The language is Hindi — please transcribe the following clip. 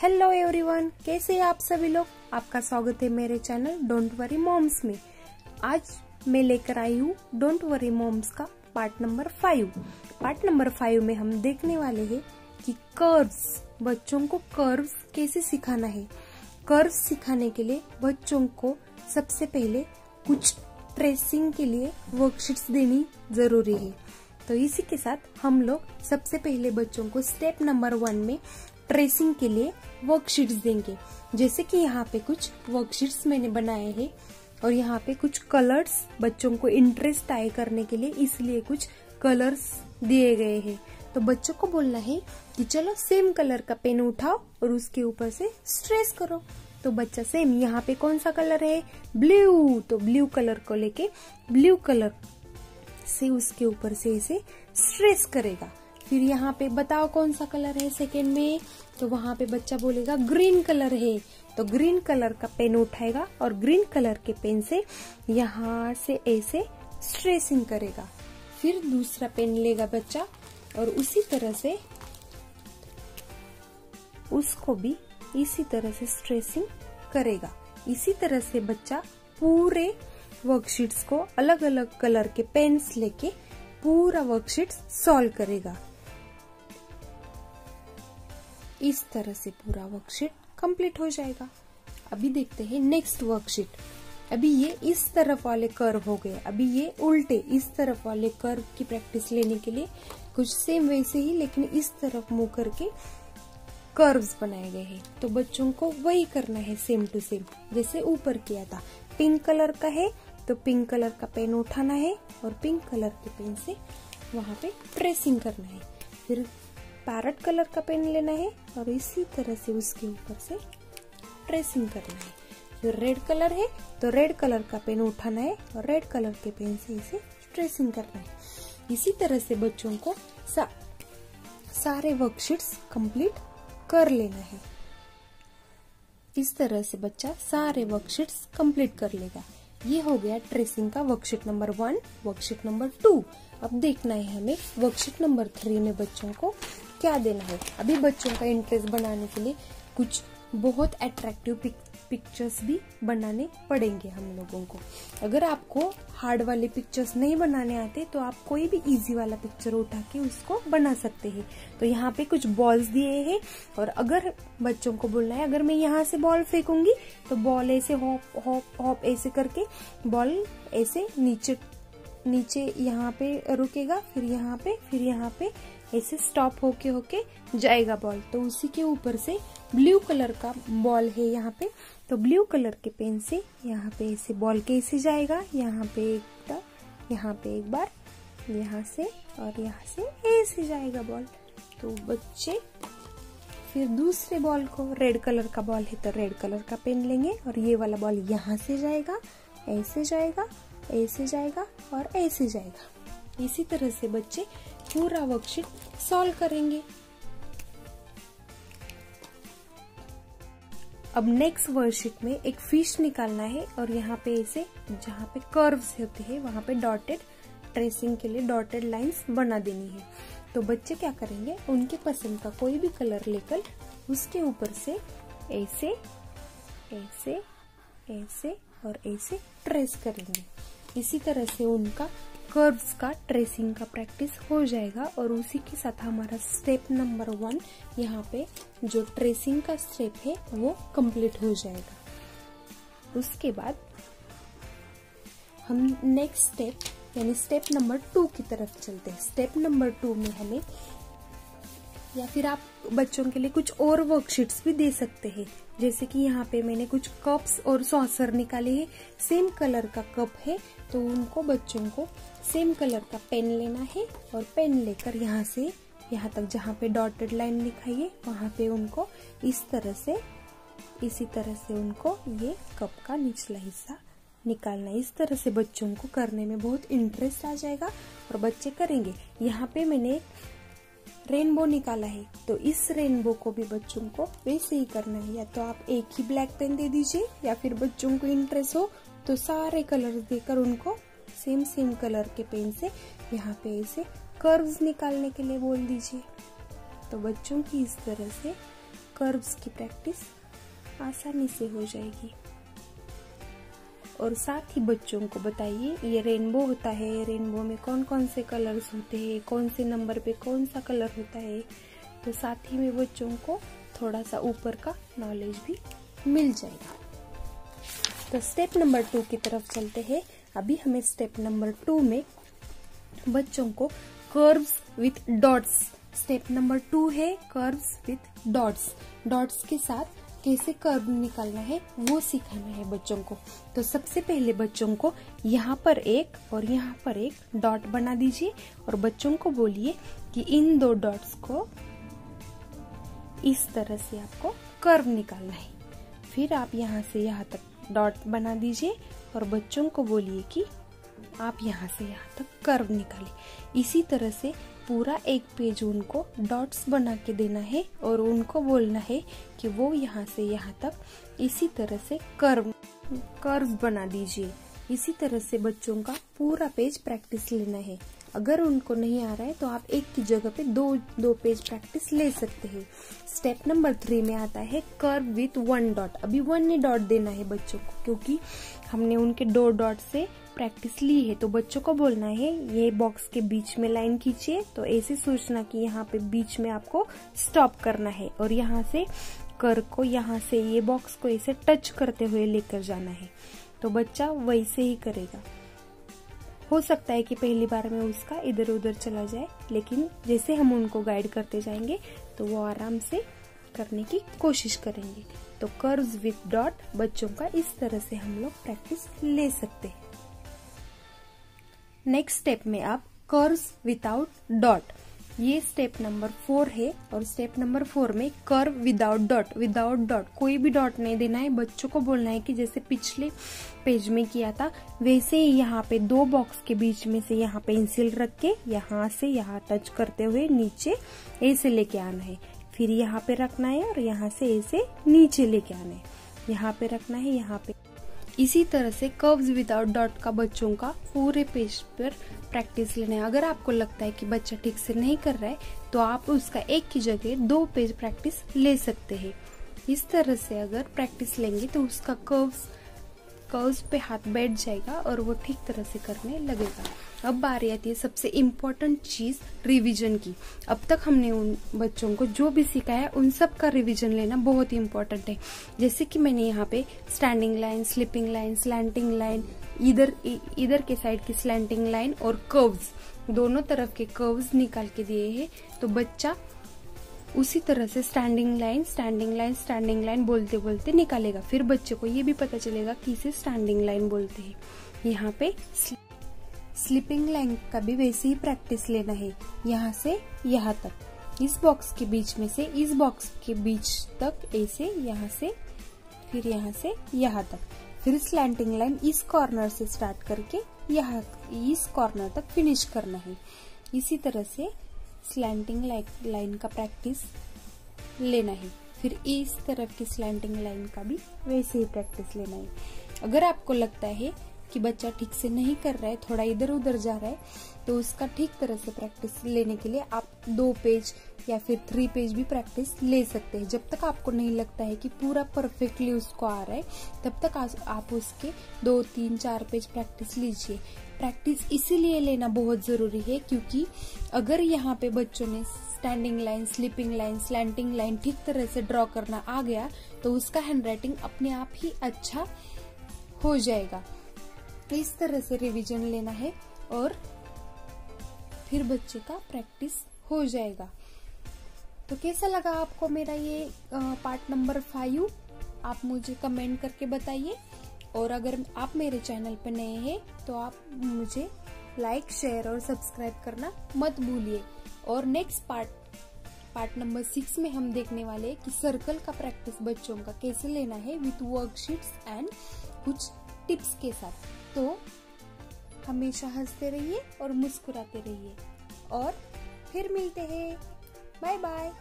हेलो एवरीवन, कैसे हैं आप सभी लोग। आपका स्वागत है मेरे चैनल डोंट वरी मॉम्स में। आज मैं लेकर आई हूँ डोंट वरी मॉम्स का पार्ट नंबर 5। पार्ट नंबर 5 में हम देखने वाले हैं कि कर्व्स, बच्चों को कर्व्स कैसे सिखाना है। कर्व्स सिखाने के लिए बच्चों को सबसे पहले कुछ ट्रेसिंग के लिए वर्कशीट्स देनी जरूरी है। तो इसी के साथ हम लोग सबसे पहले बच्चों को स्टेप नंबर 1 में ट्रेसिंग के लिए वर्कशीट्स देंगे। जैसे कि यहाँ पे कुछ वर्कशीट्स मैंने बनाए हैं और यहाँ पे कुछ कलर्स बच्चों को इंटरेस्ट आए करने के लिए इसलिए कुछ कलर्स दिए गए हैं। तो बच्चों को बोलना है कि चलो सेम कलर का पेन उठाओ और उसके ऊपर से स्ट्रेस करो। तो बच्चा सेम यहाँ पे कौन सा कलर है, ब्लू, तो ब्लू कलर को लेके ब्लू कलर से उसके ऊपर से इसे स्ट्रेस करेगा। फिर यहाँ पे बताओ कौन सा कलर है सेकेंड में, तो वहां पे बच्चा बोलेगा ग्रीन कलर है। तो ग्रीन कलर का पेन उठाएगा और ग्रीन कलर के पेन से यहाँ से ऐसे स्ट्रेसिंग करेगा। फिर दूसरा पेन लेगा बच्चा और उसी तरह से उसको भी इसी तरह से स्ट्रेसिंग करेगा। इसी तरह से बच्चा पूरे वर्कशीट्स को अलग अलग कलर के पेन्स लेके पूरा वर्कशीट्स सॉल्व करेगा। इस तरह से पूरा वर्कशीट कंप्लीट हो जाएगा। अभी देखते हैं नेक्स्ट वर्कशीट। अभी ये इस तरफ वाले कर्व हो गए, अभी ये उल्टे इस तरफ वाले कर्व की प्रैक्टिस लेने के लिए कुछ सेम वैसे ही लेकिन इस तरफ मुंह करके कर्व्स बनाए गए हैं। तो बच्चों को वही करना है सेम टू सेम जैसे ऊपर किया था। पिंक कलर का है तो पिंक कलर का पेन उठाना है और पिंक कलर के पेन से वहां पे ट्रेसिंग करना है। फिर पैरेट कलर का पेन लेना है और इसी तरह से उसके ऊपर से ट्रेसिंग करना है। फिर रेड कलर है तो रेड कलर का पेन उठाना है और रेड कलर के पेन से इसे ट्रेसिंग करना है। इसी तरह से बच्चों को सारे वर्कशीट्स कंप्लीट कर लेना है। इस तरह से बच्चा सारे वर्कशीट्स कंप्लीट कर लेगा। ये हो गया ट्रेसिंग का वर्कशीट नंबर 1, वर्कशीट नंबर 2। अब देखना है हमें वर्कशीट नंबर 3 में बच्चों को क्या देना है। अभी बच्चों का इंटरेस्ट बनाने के लिए कुछ बहुत अट्रैक्टिव पिक्चर्स भी बनाने पड़ेंगे हम लोगों को। अगर आपको हार्ड वाले पिक्चर्स नहीं बनाने आते तो आप कोई भी इजी वाला पिक्चर उठा के उसको बना सकते हैं। तो यहाँ पे कुछ बॉल्स दिए हैं और अगर बच्चों को बोलना है अगर मैं यहाँ से बॉल फेंकूंगी तो बॉल ऐसे हॉप हॉप हॉप ऐसे करके बॉल ऐसे नीचे यहाँ पे रुकेगा, फिर यहाँ पे ऐसे स्टॉप होके जाएगा बॉल। तो उसी के ऊपर से ब्लू कलर का बॉल है यहाँ पे, तो ब्लू कलर के पेन से यहाँ पे ऐसे बॉल कैसे जाएगा, यहाँ पे एक बार यहाँ से और यहाँ से ऐसे जाएगा बॉल। तो बच्चे फिर दूसरे बॉल को, रेड कलर का बॉल है तो रेड कलर का पेन लेंगे और ये वाला बॉल यहाँ से जाएगा, ऐसे जाएगा, ऐसे जाएगा और ऐसे जाएगा। इसी तरह से बच्चे पूरा वर्कशीट सॉल्व करेंगे। अब नेक्स्ट वर्कशीट में एक फिश निकालना है और यहाँ पे ऐसे जहाँ पे कर्व्स होते हैं वहां पे डॉटेड ट्रेसिंग के लिए डॉटेड लाइंस बना देनी है। तो बच्चे क्या करेंगे, उनके पसंद का कोई भी कलर लेकर उसके ऊपर से ऐसे ऐसे ऐसे और ऐसे ट्रेस करेंगे। इसी तरह से उनका कर्व्स का ट्रेसिंग का प्रैक्टिस हो जाएगा और उसी के साथ हमारा स्टेप नंबर 1 यहाँ पे जो ट्रेसिंग का स्टेप है वो कंप्लीट हो जाएगा। उसके बाद हम नेक्स्ट स्टेप यानी स्टेप नंबर 2 की तरफ चलते हैं। स्टेप नंबर 2 में हमें या फिर आप बच्चों के लिए कुछ और वर्कशीट्स भी दे सकते हैं। जैसे कि यहाँ पे मैंने कुछ कप्स और सॉसर निकाले हैं। सेम कलर का कप है तो उनको बच्चों को सेम कलर का पेन लेना है और पेन लेकर यहाँ से यहाँ तक जहाँ पे डॉटेड लाइन लिखाई है वहां पे उनको इसी तरह से उनको ये कप का निचला हिस्सा निकालना है। इस तरह से बच्चों को करने में बहुत इंटरेस्ट आ जाएगा और बच्चे करेंगे। यहाँ पे मैंने रेनबो निकाला है तो इस रेनबो को भी बच्चों को वैसे ही करना है। या तो आप एक ही ब्लैक पेन दे दीजिए या फिर बच्चों को इंटरेस्ट हो तो सारे कलर्स देकर उनको सेम कलर के पेन से यहाँ पे ऐसे कर्व्स निकालने के लिए बोल दीजिए। तो बच्चों की इस तरह से कर्व्स की प्रैक्टिस आसानी से हो जाएगी। और साथ ही बच्चों को बताइए ये रेनबो होता है, रेनबो में कौन कौन से कलर्स होते हैं, कौन से नंबर पे कौन सा कलर होता है। तो साथ ही में बच्चों को थोड़ा सा ऊपर का नॉलेज भी मिल जाएगा। तो स्टेप नंबर 2 की तरफ चलते हैं। अभी हमें स्टेप नंबर 2 में बच्चों को curves with dots, step number 2 है कर्व्स विथ डॉट्स, डॉट्स के साथ कैसे कर्व निकालना है वो सिखाना है बच्चों को। तो सबसे पहले बच्चों को यहाँ पर एक और यहाँ पर एक डॉट बना दीजिए और बच्चों को बोलिए कि इन 2 डॉट्स को इस तरह से आपको कर्व निकालना है। फिर आप यहाँ से यहाँ तक डॉट बना दीजिए और बच्चों को बोलिए कि आप यहाँ से यहाँ तक कर्व निकालिए। इसी तरह से पूरा एक पेज उनको डॉट्स बना के देना है और उनको बोलना है कि वो यहाँ से यहाँ तक इसी तरह से कर्व बना दीजिए। इसी तरह से बच्चों का पूरा पेज प्रैक्टिस लेना है। अगर उनको नहीं आ रहा है तो आप एक की जगह पे दो पेज प्रैक्टिस ले सकते हैं। स्टेप नंबर 3 में आता है कर्व विथ 1 डॉट। अभी 1 ही डॉट देना है बच्चों को, क्योंकि हमने उनके 2 डॉट से प्रैक्टिस ली है। तो बच्चों को बोलना है ये बॉक्स के बीच में लाइन खींचिए, तो ऐसे सोचना कि यहाँ पे बीच में आपको स्टॉप करना है और यहाँ से कर्व को यहाँ से ये बॉक्स को ऐसे टच करते हुए लेकर जाना है। तो बच्चा वैसे ही करेगा। हो सकता है कि पहली बार में उसका इधर उधर चला जाए, लेकिन जैसे हम उनको गाइड करते जाएंगे तो वो आराम से करने की कोशिश करेंगे। तो कर्व्स विथ डॉट बच्चों का इस तरह से हम लोग प्रैक्टिस ले सकते हैं। नेक्स्ट स्टेप में आप कर्व्स विदाउट डॉट, ये स्टेप नंबर 4 है और स्टेप नंबर 4 में curve without dot, without dot कोई भी डॉट नहीं देना है। बच्चों को बोलना है कि जैसे पिछले पेज में किया था वैसे ही यहाँ पे 2 बॉक्स के बीच में से यहाँ पेंसिल रख के यहाँ से यहाँ टच करते हुए नीचे ऐसे लेके आना है। फिर यहाँ पे रखना है और यहाँ से ऐसे नीचे लेके आना है, यहाँ पे रखना है, यहाँ पे। इसी तरह से कर्व्स विदाउट डॉट का बच्चों का पूरे पेज पर प्रैक्टिस लेना है। अगर आपको लगता है कि बच्चा ठीक से नहीं कर रहा है तो आप उसका एक की जगह 2 पेज प्रैक्टिस ले सकते हैं। इस तरह से अगर प्रैक्टिस लेंगे तो उसका कर्व्स पे हाथ बैठ जाएगा और वो ठीक तरह से करने लगेगा। अब बारी आती है सबसे इम्पोर्टेंट चीज रिवीजन की। अब तक हमने उन बच्चों को जो भी सिखाया उन सब का रिवीजन लेना बहुत ही इम्पोर्टेंट है। जैसे कि मैंने यहाँ पे standing line, slipping line, slanting line, इधर के साइड की स्लैंटिंग लाइन और कर्व्स, दोनों तरफ के कर्व्स निकाल के दिए हैं। तो बच्चा उसी तरह से standing line, standing line, standing line बोलते बोलते निकालेगा। फिर बच्चे को ये भी पता चलेगा कि इसे स्टैंडिंग लाइन बोलते हैं। यहाँ पे स्लिपिंग लाइन का भी वैसे ही प्रैक्टिस लेना है। यहाँ से यहाँ तक, इस बॉक्स के बीच में से इस बॉक्स के बीच तक ऐसे, यहाँ से फिर यहाँ से यहाँ तक। फिर स्लैंटिंग लाइन इस कॉर्नर से स्टार्ट करके यहाँ इस कॉर्नर तक फिनिश करना है। इसी तरह से स्लैंटिंग लाइन का प्रैक्टिस लेना है। फिर इस तरफ की स्लैंटिंग लाइन का भी वैसे ही प्रैक्टिस लेना है। अगर आपको लगता है कि बच्चा ठीक से नहीं कर रहा है, थोड़ा इधर उधर जा रहा है, तो उसका ठीक तरह से प्रैक्टिस लेने के लिए आप 2 पेज या फिर 3 पेज भी प्रैक्टिस ले सकते हैं। जब तक आपको नहीं लगता है कि पूरा परफेक्टली उसको आ रहा है तब तक आप उसके 2, 3, 4 पेज प्रैक्टिस लीजिए। प्रैक्टिस इसीलिए लेना बहुत जरूरी है क्योंकि अगर यहाँ पे बच्चों ने standing line, slipping line, slanting line ठीक तरह से ड्रॉ करना आ गया तो उसका हैंडराइटिंग अपने आप ही अच्छा हो जाएगा। इस तरह से रिवीजन लेना है और फिर बच्चे का प्रैक्टिस हो जाएगा। तो कैसा लगा आपको मेरा ये पार्ट नंबर 5? आप मुझे कमेंट करके बताइए। और अगर आप मेरे चैनल पर नए हैं तो आप मुझे लाइक, शेयर और सब्सक्राइब करना मत भूलिए। और नेक्स्ट पार्ट नंबर 6 में हम देखने वाले हैं कि सर्कल का प्रैक्टिस बच्चों का कैसे लेना है विथ वर्कशीट्स एंड कुछ टिप्स के साथ। तो हमेशा हंसते रहिए और मुस्कुराते रहिए और फिर मिलते हैं। Bye bye.